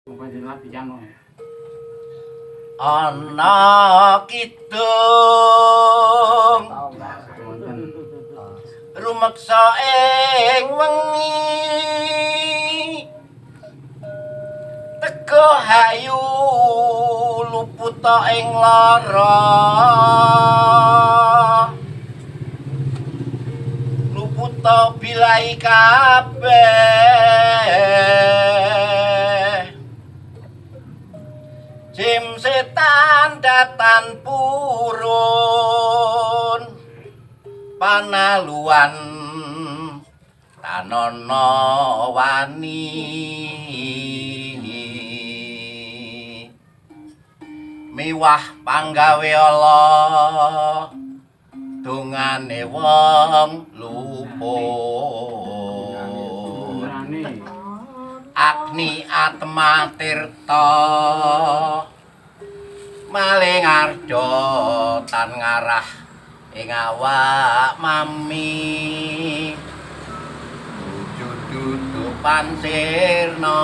Ana kidung rumeksa ing wengi teka hayu luput ing lara luput bilai kabeh jim setan datan purun panaluan tanono wani miwah panggawe Allah dungane wong luput Agni Atma Tirta maling arjo tan ngarah ing awak mami dudu pansirna